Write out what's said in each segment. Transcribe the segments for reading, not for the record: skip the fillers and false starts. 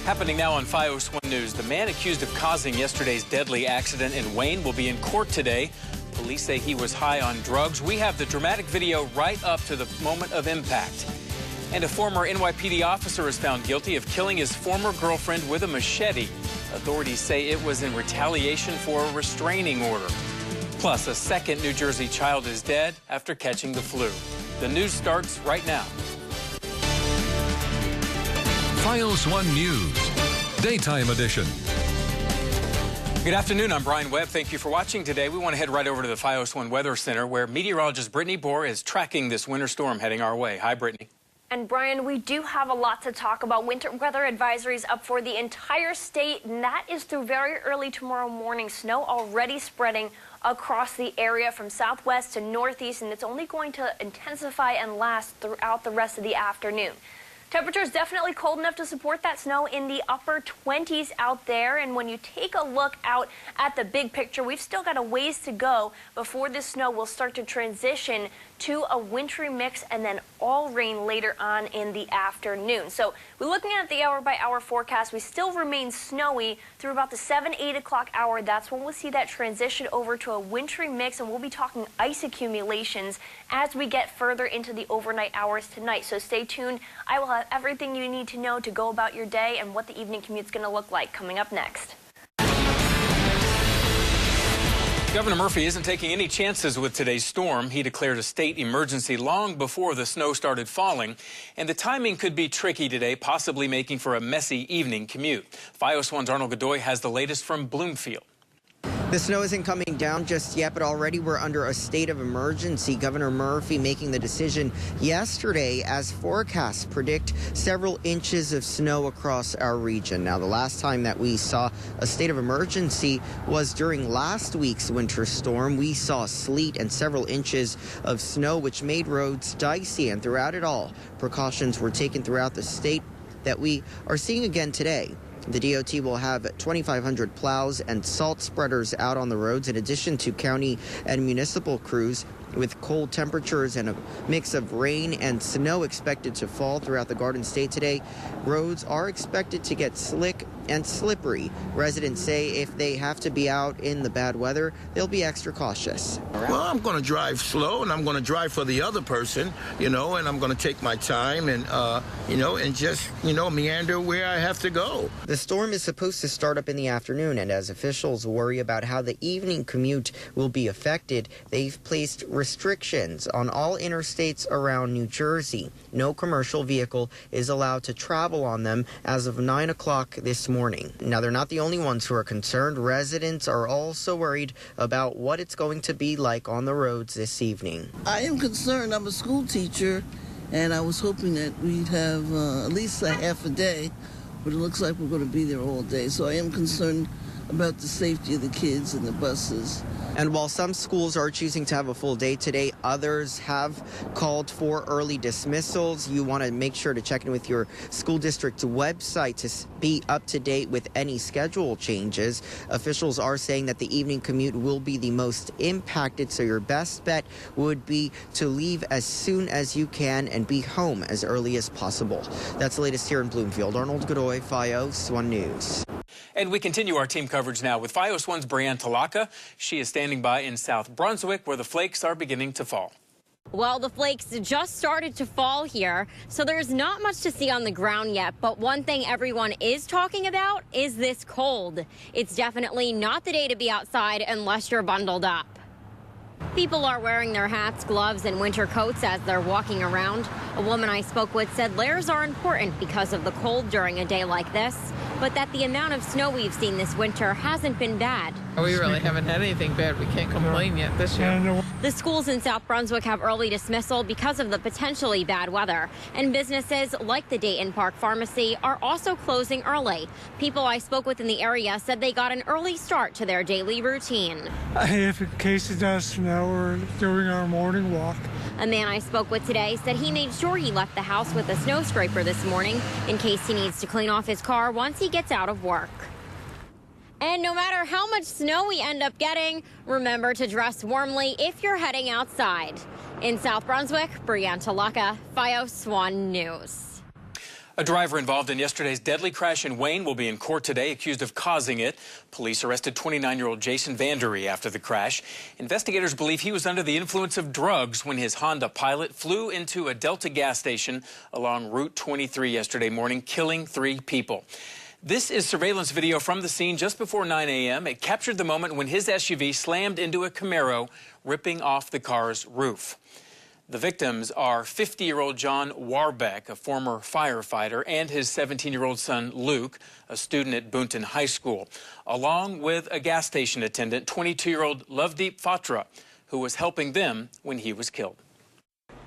Happening now on FiOS 1 News. The man accused of causing yesterday's deadly accident in Wayne will be in court today. Police say he was high on drugs. We have the dramatic video right up to the moment of impact. And a former NYPD officer is found guilty of killing his former girlfriend with a machete. Authorities say it was in retaliation for a restraining order. Plus, a second New Jersey child is dead after catching the flu. The news starts right now. FiOS 1 News, Daytime Edition. Good afternoon, I'm Brian Webb. Thank you for watching today. We want to head right over to the FiOS 1 Weather Center, where meteorologist Brittany Bohr is tracking this winter storm heading our way. Hi, Brittany. And Brian, we do have a lot to talk about. Winter weather advisories up for the entire state, and that is through very early tomorrow morning. Snow already spreading across the area from southwest to northeast, and it's only going to intensify and last throughout the rest of the afternoon. Temperatures definitely cold enough to support that snow in the upper 20s out there. And when you take a look out at the big picture, we've still got a ways to go before this snow will start to transition to a wintry mix and then all rain later on in the afternoon. So we're looking at the hour-by-hour forecast. We still remain snowy through about the 7-8 o'clock hour. That's when we'll see that transition over to a wintry mix, and we'll be talking ice accumulations as we get further into the overnight hours tonight. So stay tuned. I will have everything you need to know to go about your day and what the evening commute's going to look like coming up next. Governor Murphy isn't taking any chances with today's storm. He declared a state emergency long before the snow started falling, and the timing could be tricky today, possibly making for a messy evening commute. FiOS 1's Arnold Godoy has the latest from Bloomfield. The snow isn't coming down just yet, but already we're under a state of emergency. Governor Murphy making the decision yesterday as forecasts predict several inches of snow across our region. Now, the last time that we saw a state of emergency was during last week's winter storm. We saw sleet and several inches of snow, which made roads dicey, and throughout it all, precautions were taken throughout the state that we are seeing again today. The DOT will have 2,500 plows and salt spreaders out on the roads, in addition to county and municipal crews. With cold temperatures and a mix of rain and snow expected to fall throughout the Garden State today, roads are expected to get slick and slippery. Residents say if they have to be out in the bad weather, they'll be extra cautious. Well, I'm going to drive slow, and I'm going to drive for the other person, and I'm going to take my time and, and just, meander where I have to go. The storm is supposed to start up in the afternoon, and as officials worry about how the evening commute will be affected, they've placed restrictions on all interstates around New Jersey. No commercial vehicle is allowed to travel on them as of 9 o'clock this morning. Now, they're not the only ones who are concerned. Residents are also worried about what it's going to be like on the roads this evening. I am concerned. I'm a school teacher, and I was hoping that we'd have at least a half a day, but it looks like we're going to be there all day. So I am concerned about the safety of the kids and the buses. And while some schools are choosing to have a full day today, others have called for early dismissals. You want to make sure to check in with your school district's website to be up to date with any schedule changes. Officials are saying that the evening commute will be the most impacted, so your best bet would be to leave as soon as you can and be home as early as possible. That's the latest here in Bloomfield. Arnold Godoy, FiOS 1 News. And we continue our team coverage now with FiOS 1's Brianne Talaka. She is standing by in South Brunswick, where the flakes are beginning to fall. Well, the flakes just started to fall here, so there's not much to see on the ground yet. But one thing everyone is talking about is this cold. It's definitely not the day to be outside unless you're bundled up. People are wearing their hats, gloves, and winter coats as they're walking around. A woman I spoke with said layers are important because of the cold during a day like this, but that the amount of snow we've seen this winter hasn't been bad. We really haven't had anything bad. We can't complain yet this year. The schools in South Brunswick have early dismissal because of the potentially bad weather, and businesses like the Dayton Park Pharmacy are also closing early. People I spoke with in the area said they got an early start to their daily routine. If in case it does snow, we're doing our morning walk. A man I spoke with today said he made sure he left the house with a snow scraper this morning in case he needs to clean off his car once he gets out of work. And no matter how much snow we end up getting, remember to dress warmly if you're heading outside. In South Brunswick, Brianne Talaka, FiOS 1 News. A driver involved in yesterday's deadly crash in Wayne will be in court today, accused of causing it. Police arrested 29-year-old Jason Vandery after the crash. Investigators believe he was under the influence of drugs when his Honda Pilot flew into a Delta gas station along Route 23 yesterday morning, killing 3 people. This is surveillance video from the scene just before 9 a.m. It captured the moment when his SUV slammed into a Camaro, ripping off the car's roof. The victims are 50-year-old John Warbeck, a former firefighter, and his 17-year-old son, Luke, a student at Boonton High School, along with a gas station attendant, 22-year-old Lovedeep Fatra, who was helping them when he was killed.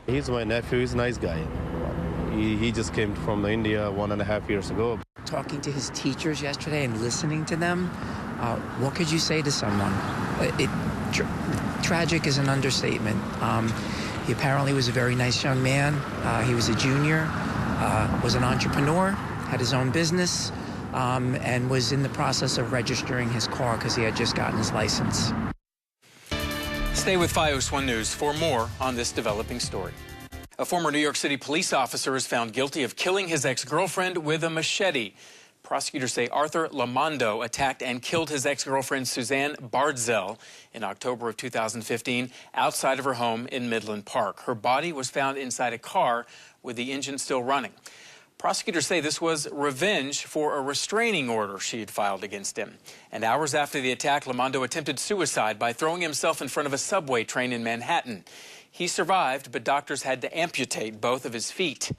He's my nephew. He's a nice guy. He just came from India 1.5 years ago. Talking to his teachers yesterday and listening to them, what could you say to someone? Tragic is an understatement. He apparently was a very nice young man. He was a junior, was an entrepreneur, had his own business, and was in the process of registering his car because he had just gotten his license. Stay with FiOS 1 News for more on this developing story. A former New York City police officer is found guilty of killing his ex-girlfriend with a machete. Prosecutors say Arthur Lamondo attacked and killed his ex-girlfriend Suzanne Bardzel in October of 2015 outside of her home in Midland Park. Her body was found inside a car with the engine still running. Prosecutors say this was revenge for a restraining order she had filed against him. And hours after the attack, Lamondo attempted suicide by throwing himself in front of a subway train in Manhattan. He survived, but doctors had to amputate both of his feet.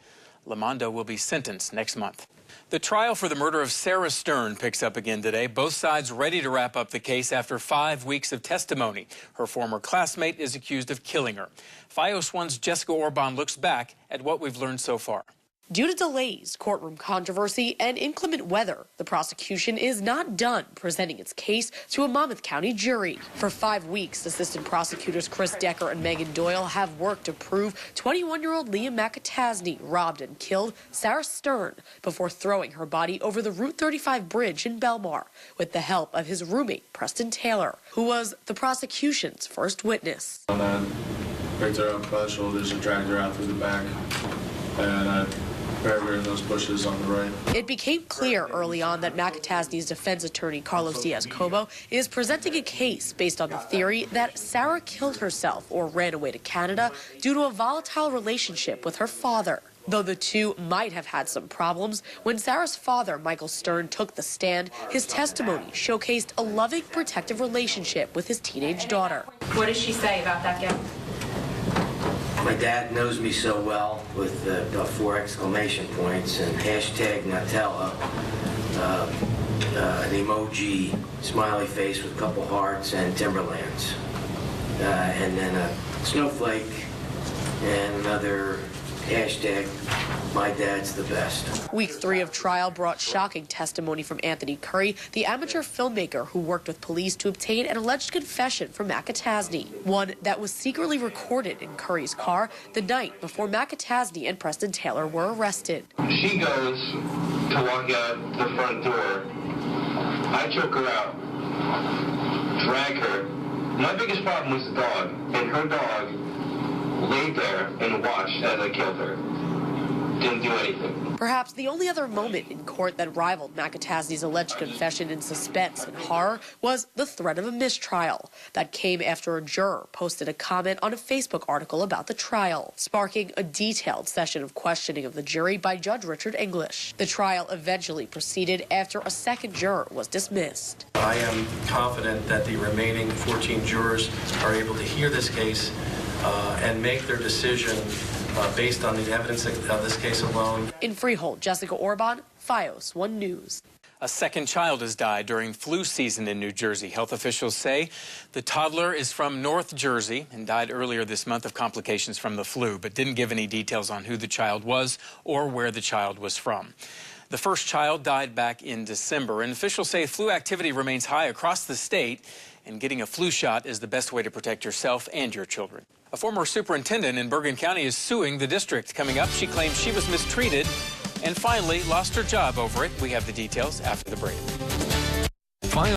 Lamondo will be sentenced next month. The trial for the murder of Sarah Stern picks up again today. Both sides ready to wrap up the case after 5 weeks of testimony. Her former classmate is accused of killing her. FiOS 1's Jessica Orban looks back at what we've learned so far. Due to delays, courtroom controversy, and inclement weather, the prosecution is not done presenting its case to a Monmouth County jury. For 5 weeks, Assistant Prosecutors Chris Decker and Megan Doyle have worked to prove 21-year-old Leah McAtasney robbed and killed Sarah Stern before throwing her body over the Route 35 bridge in Belmar with the help of his roommate, Preston Taylor, who was the prosecution's first witness. And I picked her up by the shoulders and dragged her out through the back, and I buried her in those bushes on the right. It became clear early on that McAtasney's defense attorney, Carlos Diaz-Cobo, is presenting a case based on the theory that Sarah killed herself or ran away to Canada due to a volatile relationship with her father. Though the two might have had some problems, when Sarah's father, Michael Stern, took the stand, his testimony showcased a loving, protective relationship with his teenage daughter. What does she say about that gift? My dad knows me so well with the 4 exclamation points and hashtag Nutella, an emoji, smiley face with a couple hearts and Timberlands, and then a snowflake and another hashtag, my dad's the best. Week 3 of trial brought shocking testimony from Anthony Curry, the amateur filmmaker who worked with police to obtain an alleged confession from McAtasney, one that was secretly recorded in Curry's car the night before McAtasney and Preston Taylor were arrested. She goes to walk out the front door. I took her out, drag her. My biggest problem was the dog, and her dog laid there and watched as I killed her. Didn't do anything. Perhaps the only other moment in court that rivaled McAtasney's alleged confession in suspense and horror was the threat of a mistrial that came after a juror posted a comment on a Facebook article about the trial, sparking a detailed session of questioning of the jury by Judge Richard English. The trial eventually proceeded after a second juror was dismissed. I am confident that the remaining 14 jurors are able to hear this case and make their decision based on the evidence of this case alone. In Freehold, Jessica Orban, FiOS 1 News. A second child has died during flu season in New Jersey. Health officials say the toddler is from North Jersey and died earlier this month of complications from the flu, but didn't give any details on who the child was or where the child was from. The first child died back in December, and officials say flu activity remains high across the state, and getting a flu shot is the best way to protect yourself and your children. A former superintendent in Bergen County is suing the district. Coming up, she claims she was mistreated and finally lost her job over it. We have the details after the break.